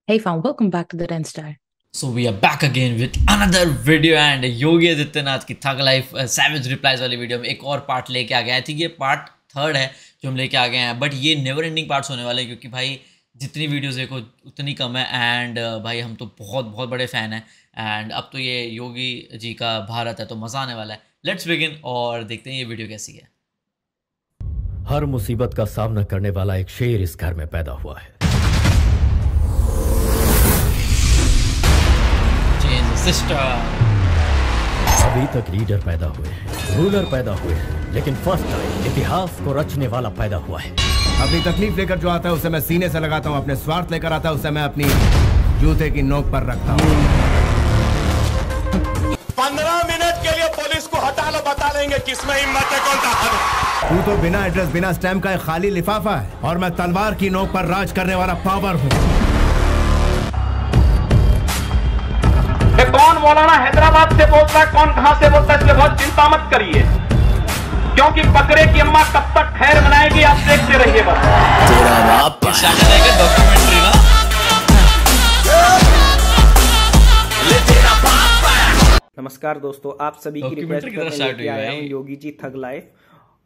Hey fam, welcome back to the 10 Star. So we are back again with another video and Yogi Adityanath की थग life savage replies वाली video में एक और part लेके आ गया। आई थिंक ये पार्ट 3 है जो हम लेके आ गए हैं, बट ये नेवर एंडिंग पार्ट्स होने वाले हैं क्योंकि भाई जितनी वीडियोस देखो उतनी कम है। एंड भाई हम तो बहुत बहुत बड़े फ़ैन हैं एंड अब तो ये योगी जी का भारत है तो मज़ा आने वाला है। लेट्स बिगिन और देखते हैं ये वीडियो कैसी है। हर मुसीबत का सामना करने वाला एक शेर इस घर में पैदा हुआ है। सिस्टर अभी तक लीडर पैदा हुए हैं, रूलर पैदा हुए हैं, लेकिन फर्स्ट टाइम इतिहास को रचने वाला पैदा हुआ है। अपनी तकलीफ लेकर जो आता है उसे मैं सीने से लगाता हूँ, अपने स्वार्थ लेकर आता है उसे मैं अपनी जूते की नोक पर रखता हूँ। 15 मिनट के लिए पुलिस को हटा लो, बता लेंगे किसमें हिम्मत है, कौन ताकत। तू तो बिना एड्रेस बिना स्टैम्प का एक खाली लिफाफा है और मैं तलवार की नोक पर राज करने वाला पावर हूँ। कौन मौलाना हैदराबाद से बोलता है, कौन कहां से बोलता है, इसलिए बहुत चिंता मत करिए, क्योंकि बकरे की अम्मा कब तक खैर मनाएगी आप देखते रहिए बस। डॉक्यूमेंट्री ना। नमस्कार दोस्तों, आप सभी की रिक्वेस्ट पर मैं लेके आया हूं योगी जी थग लाइफ।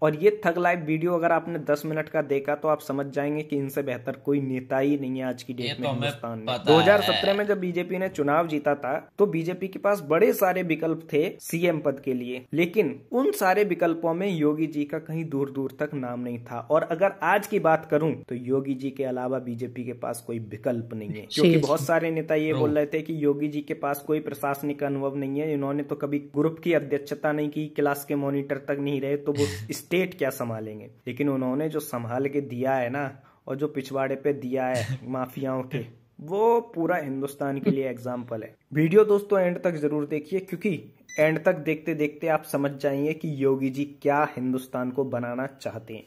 और ये थग लाइफ वीडियो अगर आपने 10 मिनट का देखा तो आप समझ जाएंगे कि इनसे बेहतर कोई नेता ही नहीं है आज की डेट में हिंदुस्तान में। 2017 में जब बीजेपी ने चुनाव जीता था तो बीजेपी के पास बड़े सारे विकल्प थे सीएम पद के लिए, लेकिन उन सारे विकल्पों में योगी जी का कहीं दूर दूर तक नाम नहीं था। और अगर आज की बात करूं तो योगी जी के अलावा बीजेपी के पास कोई विकल्प नहीं है, क्योंकि बहुत सारे नेता ये बोल रहे थे कि योगी जी के पास कोई प्रशासनिक अनुभव नहीं है, इन्होंने तो कभी ग्रुप की अध्यक्षता नहीं की, क्लास के मॉनिटर तक नहीं रहे, तो वो स्टेट क्या संभालेंगे। लेकिन उन्होंने जो संभाल के दिया है ना, और जो पिछवाड़े पे दिया है माफियाओं के, वो पूरा हिंदुस्तान के लिए एग्जाम्पल है। वीडियो दोस्तों एंड तक जरूर देखिए, क्योंकि एंड तक देखते देखते आप समझ जाएंगे कि योगी जी क्या हिंदुस्तान को बनाना चाहते हैं।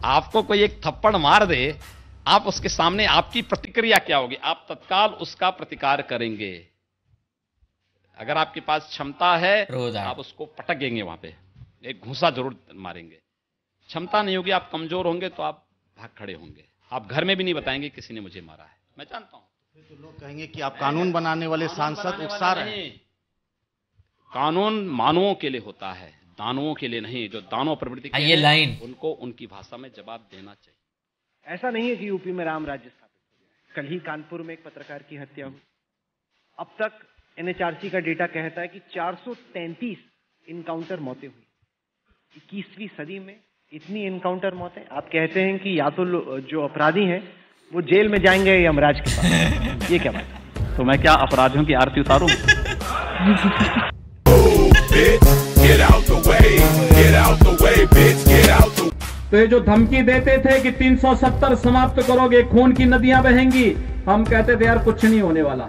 आपको कोई एक थप्पड़ मार दे, आप उसके सामने आपकी प्रतिक्रिया क्या होगी? आप तत्काल उसका प्रतिकार करेंगे। अगर आपके पास क्षमता है आप उसको पटकेंगे, वहां पे एक घूंसा जरूर मारेंगे। क्षमता नहीं होगी, आप कमजोर होंगे तो आप भाग खड़े होंगे, आप घर में भी नहीं बताएंगे किसी ने मुझे मारा है। मैं जानता हूं तो लोग कहेंगे कि आप कानून बनाने वाले सांसद उकसा रहे हैं। कानून मानवों के लिए होता है, दानवों के लिए नहीं। जो दानव प्रवृत्ति के ये लाइन उनको उनकी भाषा में जवाब देना चाहिए। ऐसा नहीं है कि यूपी में राम राज्य स्थापित हो गया। कल ही कानपुर में एक पत्रकार की हत्या हुई। अब तक एनएचआरसी का डेटा कहता है कि 433 इनकाउंटर मौतें हुई। 21वीं सदी में इतनी इनकाउंटर मौतें। आप कहते हैं कि या तो जो अपराधी हैं वो जेल में जाएंगे या यमराज के पास। ये क्या बात है? तो मैं क्या अपराधियों की आरती उतारूं? तो ये जो धमकी देते थे कि 370 समाप्त करोगे, खून की नदियां बहेंगी, हम कहते थे यार कुछ नहीं होने वाला।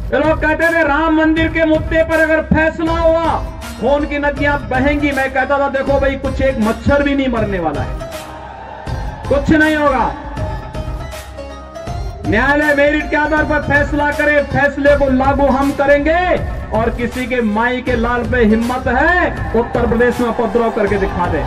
ये लोग कहते थे राम मंदिर के मुद्दे पर अगर फैसला हुआ खून की नदियां बहेंगी। मैं कहता था देखो भाई, कुछ एक मच्छर भी नहीं मरने वाला है, कुछ नहीं होगा। न्यायालय मेरिट के आधार पर फैसला करे, फैसले को लागू हम करेंगे। और किसी के माई के लाल पे हिम्मत है उत्तर प्रदेश में उपद्रव करके दिखा दे।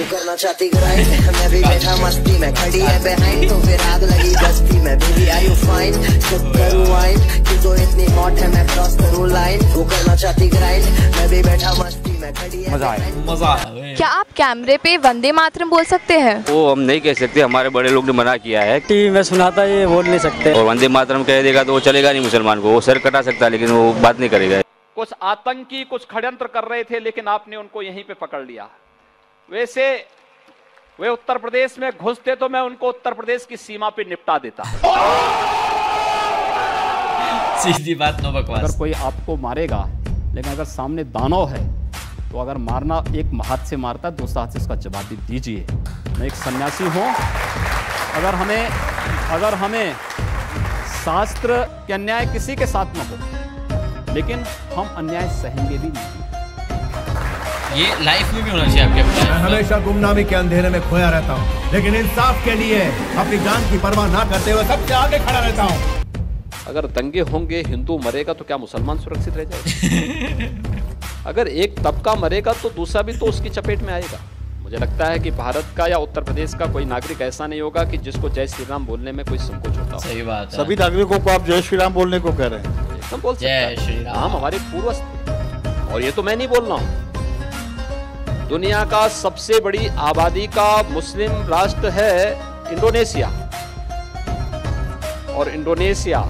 करना चाहती ग्राइंड, मैं भी बैठा मस्ती में, खड़ी है बिहाइंड तो फिर आग लगी बस्ती में। Baby are you fine, sip करूं वाइन, तू तो इतनी हॉट है मैं क्रॉस करूं लाइन। वो करना चाहती ग्राइंड, मैं भी बैठा मस्ती में, खड़ी है मजा। क्या आप कैमरे पे वंदे मातरम बोल सकते हैं? वो हम नहीं कह सकते, हमारे बड़े लोग ने मना किया है। टीवी में सुनाता ये बोल नहीं सकते। और वंदे मातरम कह देगा तो वो चलेगा नहीं मुसलमान को, वो सर कटा सकता है लेकिन वो बात नहीं करेगा। कुछ आतंकी कुछ षड्यंत्र कर रहे थे लेकिन आपने उनको यहीं पे पकड़ लिया। वैसे वे उत्तर प्रदेश में घुसते तो मैं उनको उत्तर प्रदेश की सीमा पे निपटा देता। सीधी बात, नो बकवास। अगर कोई आपको मारेगा, लेकिन अगर सामने दानव है तो अगर मारना एक हाथ से मारता है, दूसरा हाथ से उसका जवाब भी दीजिए। मैं एक सन्यासी हूं, अगर हमें शास्त्र के अन्याय किसी के साथ न हो, लेकिन हम अन्याय सहेंगे भी नहीं। ये लाइफ में भी होना चाहिए आपके। मैं हमेशा गुमनामी के अंधेरे में खोया रहता हूँ, लेकिन इंसाफ के लिए अपनी जान की परवाह ना करते हुए सबसे आगे खड़ा रहता हूँ। अगर दंगे होंगे, हिंदू मरेगा तो क्या मुसलमान सुरक्षित रह जाएगा? अगर एक तबका मरेगा तो दूसरा भी तो उसकी चपेट में आएगा। मुझे लगता है कि भारत का या उत्तर प्रदेश का कोई नागरिक ऐसा नहीं होगा कि जिसको जय श्री राम बोलने में कोई संकोच होता हो। सही बात है। सभी नागरिकों को आप जय श्री राम बोलने को कह रहे हैं? एकदम बोल सकते हैं। जय श्री राम। हम हमारे पूर्वज, और ये तो मैं नहीं बोल रहा हूँ, दुनिया का सबसे बड़ी आबादी का मुस्लिम राष्ट्र है इंडोनेशिया, और इंडोनेशिया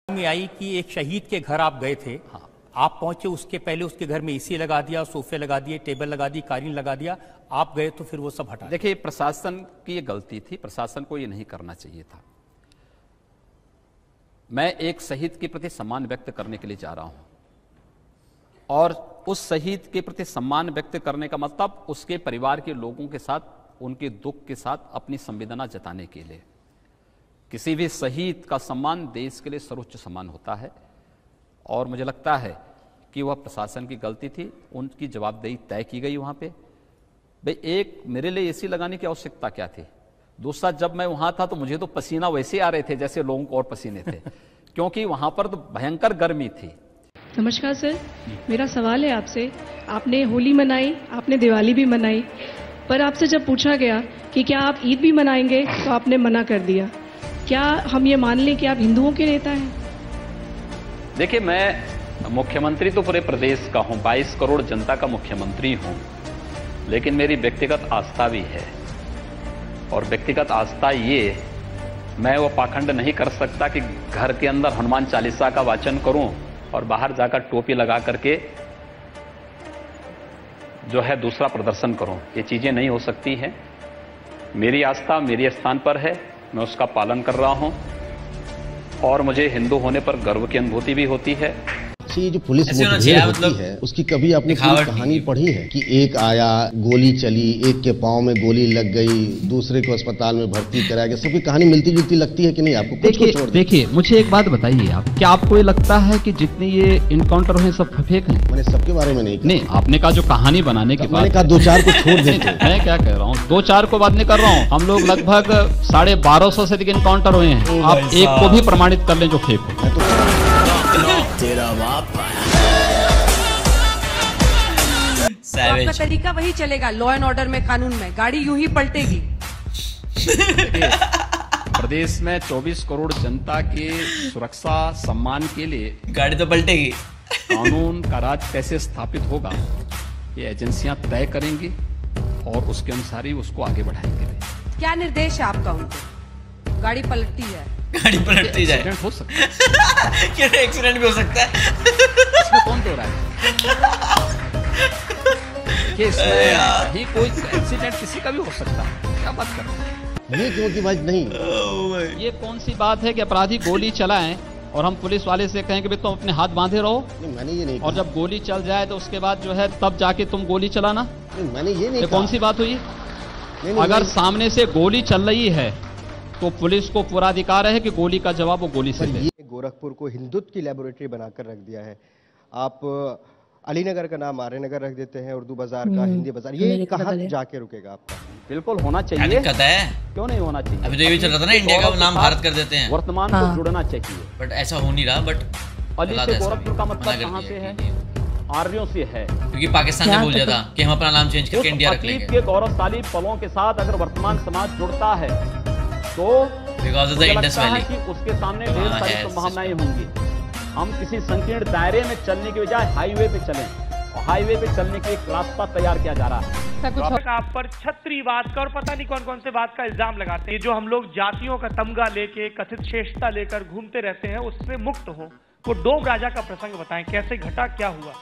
में आई कि एक शहीद के घर आप गए थे। हाँ। आप पहुंचे, उसके पहले उसके घर में एसी लगा दिया, सोफे लगा दिए, टेबल लगा दी, कालीन लगा दिया, आप गए तो फिर वो सब हटा। देखिए, प्रशासन की ये गलती थी, प्रशासन को ये नहीं करना चाहिए था। मैं एक शहीद के प्रति सम्मान व्यक्त करने के लिए जा रहा हूं, और उस शहीद के प्रति सम्मान व्यक्त करने का मतलब उसके परिवार के लोगों के साथ, उनके दुख के साथ अपनी संवेदना जताने के लिए। किसी भी शहीद का सम्मान देश के लिए सर्वोच्च सम्मान होता है, और मुझे लगता है कि वह प्रशासन की गलती थी, उनकी जवाबदेही तय की गई वहाँ पे। भाई, एक मेरे लिए एसी लगाने की आवश्यकता क्या थी? दूसरा, जब मैं वहाँ था तो मुझे तो पसीना वैसे आ रहे थे जैसे लोगों को और पसीने थे, क्योंकि वहाँ पर तो भयंकर गर्मी थी। नमस्कार सर, मेरा सवाल है आपसे। आपने होली मनाई, आपने दिवाली भी मनाई, पर आपसे जब पूछा गया कि क्या आप ईद भी मनाएंगे तो आपने मना कर दिया। क्या हम ये मान लें कि आप हिंदुओं के नेता हैं? देखिए, मैं मुख्यमंत्री तो पूरे प्रदेश का हूं, 22 करोड़ जनता का मुख्यमंत्री हूं, लेकिन मेरी व्यक्तिगत आस्था भी है। और व्यक्तिगत आस्था ये, मैं वो पाखंड नहीं कर सकता कि घर के अंदर हनुमान चालीसा का वाचन करूं और बाहर जाकर टोपी लगा करके जो है दूसरा प्रदर्शन करूं। ये चीजें नहीं हो सकती हैं। मेरी आस्था मेरे स्थान पर है, मैं उसका पालन कर रहा हूं, और मुझे हिंदू होने पर गर्व की अनुभूति भी होती है। ये जो पुलिस मुठभेड़ होती है, उसकी कभी आपने पूरी कहानी पढ़ी है कि एक आया, गोली चली, एक के पांव में गोली लग गई, दूसरे को अस्पताल में भर्ती कराया गया, सबकी कहानी मिलती जुलती लगती है कि नहीं आपको? देखिए, मुझे एक बात बताइए आप, क्या आपको ये लगता है कि जितने ये इनकाउंटर हुए सब फेक हैं? मैंने सबके बारे में नहीं, आपने कहा जो कहानी बनाने के बाद, कहा 2-4 को छोड़ देते हैं। मैं क्या कह रहा हूँ, 2-4 को बात नहीं कर रहा हूँ। हम लोग लगभग 1250 से अधिक इनकाउंटर हुए हैं। आप एक को भी प्रमाणित कर लें जो फेक हो। तेरा बाप आपका तरीका वही चलेगा, लॉ एंड ऑर्डर में, कानून में, गाड़ी यूं ही पलटेगी। प्रदेश में 24 करोड़ जनता के सुरक्षा सम्मान के लिए गाड़ी तो पलटेगी। कानून का राज कैसे स्थापित होगा, ये एजेंसियां तय करेंगी, और उसके अनुसार ही उसको आगे बढ़ाएंगे। क्या निर्देश है आपका उनको? गाड़ी पलटती है, गाड़ी पलटती जाए, एक्सीडेंट हो सकता है। क्या एक्सीडेंट भी हो सकता है? इसमें कौन तो रहा है कि इसमें ही कोई एक्सीडेंट किसी का भी हो सकता है? क्या बात कर रहे हैं? ये क्यों की बात नहीं, ये कौन सी बात है कि अपराधी गोली चलाएं और हम पुलिस वाले से कहें कि भाई तुम अपने हाथ बांधे रहो? मैंने ये नहीं, और जब गोली चल जाए तो उसके बाद जो है तब जाके तुम गोली चलाना? मैंने ये नहीं, कौन सी बात हुई? अगर सामने से गोली चल रही है तो पुलिस को पूरा अधिकार है कि गोली का जवाब वो गोली से दे। गोरखपुर को हिंदुत्व की लेबोरेटरी बनाकर रख दिया है। आप अलीनगर का नाम आर्यनगर रख देते हैं, उर्दू बाजार का हिंदी बाजार, ये कहाँ जाके रुकेगा आपका? बिल्कुल होना चाहिए। दिक्कत है, क्यों नहीं होना चाहिए? अभी तो ये भी चल रहा था ना, इंडिया का नाम भारत कर देते हैं। वर्तमान को जुड़ना चाहिए, बट ऐसा हो नहीं रहा। बट अली से गोरखपुर का मतलब कहाँ से है? आर्यों से है, क्योंकि पाकिस्तान ने बोल दिया था कि हम अपना नाम चेंज करके इंडिया रख लेंगे। के गौरवशाली पलों के साथ अगर वर्तमान समाज जुड़ता है तो उसके सामने ढेर सारी संभावनाएं होंगी। हम किसी संकीर्ण दायरे में चलने के बजाय हाईवे पे चलें, और हाईवे पे चलने के एक रास्ता तैयार किया जा रहा है। आप पर छत्रीवाद का और पता नहीं कौन कौन से बात का इल्जाम लगाते हैं। जो हम लोग जातियों का तमगा लेके, कथित श्रेष्ठता लेकर घूमते रहते हैं, उससे मुक्त हो। वो डोम राजा का प्रसंग बताएं, कैसे घटा, क्या हुआ?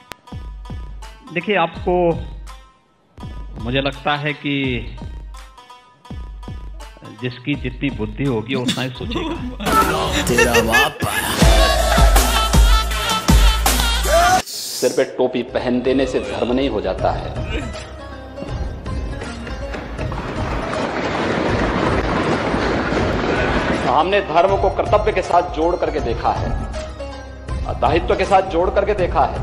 देखिए, आपको मुझे लगता है कि जिसकी जितनी बुद्धि होगी उतना ही सोचेगा। तेरा बाप सिर पे टोपी पहन देने से धर्म नहीं हो जाता है। हमने धर्म को कर्तव्य के साथ जोड़ करके देखा है, दायित्व के साथ जोड़ करके देखा है।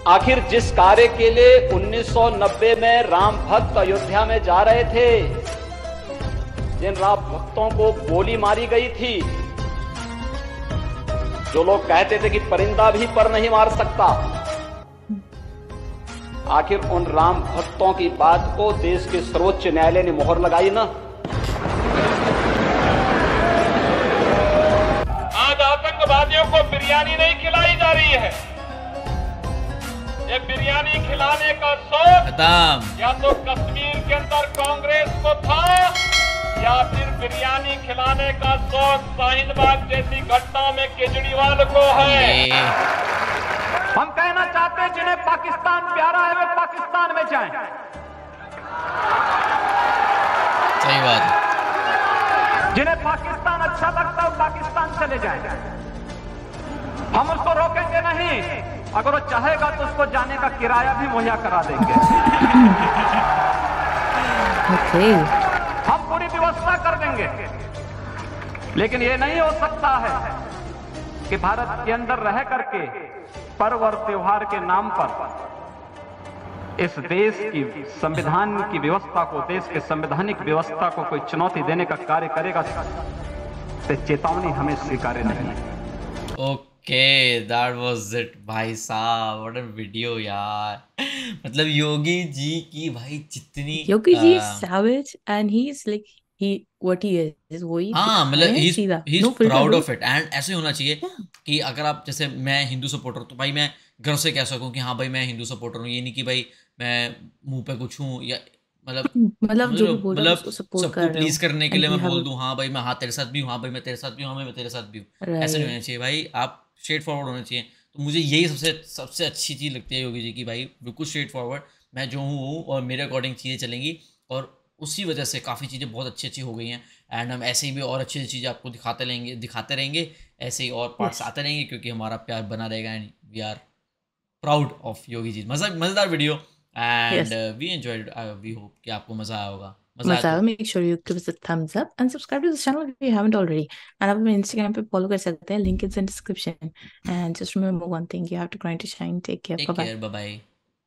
आखिर जिस कार्य के लिए 1990 में राम भक्त अयोध्या में जा रहे थे, जिन राम भक्तों को गोली मारी गई थी, जो लोग कहते थे कि परिंदा भी पर नहीं मार सकता, आखिर उन राम भक्तों की बात को देश के सर्वोच्च न्यायालय ने मोहर लगाई ना। आज आतंकवादियों को बिरयानी नहीं खिलाई जा रही है। ये बिरयानी खिलाने का शौक या तो कश्मीर के अंदर कांग्रेस को था, या फिर बिरयानी खिलाने का शौक शाहीन बाग जैसी घटना में केजरीवाल को है। हम कहना चाहते हैं जिन्हें पाकिस्तान प्यारा है वे पाकिस्तान में जाएं। सही बात। जिन्हें पाकिस्तान अच्छा लगता है पाकिस्तान चले जाएं। हम उसको रोकेंगे नहीं, अगर वो चाहेगा तो उसको जाने का किराया भी मुहैया करा देंगे। हम पूरी व्यवस्था कर देंगे, लेकिन ये नहीं हो सकता है कि भारत के अंदर रह करके पर्व और त्योहार के नाम पर इस देश की संविधान की व्यवस्था को, देश के संवैधानिक व्यवस्था को कोई चुनौती देने का कार्य करेगा तो चेतावनी हमें स्वीकार्य नहीं है। ओके, दैट वाज इट भाई साहब, व्हाट अ वीडियो यार। मतलब योगी जी की भाई जितनी Yogi ji is savage and he is like what he is वही। हाँ, मतलब he is proud of it and ऐसे होना चाहिए कि अगर आप जैसे मैं हिंदू सपोर्टर तो भाई मैं घर से कह सकूं कि हाँ भाई मैं हिंदू सपोर्टर हूँ। ये नहीं कि भाई मैं मुंह पे कुछ हूँ या मतलब सबको प्लीज करने के लिए मैं बोल दूं हाँ भाई मैं हाँ तेरे साथ भी हूँ, हाँ भाई मैं तेरे साथ भी हूँ, हाँ मैं तेरे साथ भी हूँ। ऐसा नहीं होना चाहिए भाई, आप स्ट्रेट फॉरवर्ड होना चाहिए। तो मुझे यही सबसे अच्छी चीज़ लगती है योगी जी की, भाई बिल्कुल स्ट्रेट फॉरवर्ड, मैं जो हूँ और मेरे अकॉर्डिंग चीज़ें चलेंगी, और उसी वजह से काफ़ी चीज़ें बहुत अच्छी हो गई हैं। एंड हम ऐसे ही भी और अच्छी चीज़ें आपको दिखाते रहेंगे, ऐसे ही और पार्ट्स आते रहेंगे, क्योंकि हमारा प्यार बना रहेगा and we are proud of Yogi ji. मज़ेदार video and we enjoyed, we hope कि आपको मज़ा आया होगा। Make sure you give us a thumbs up and subscribe to this channel if you haven't already. And आप मेरे Instagram पे follow कर सकते हैं, link is in description. And just remember one thing, you have to grind to shine. Take care. Bye bye.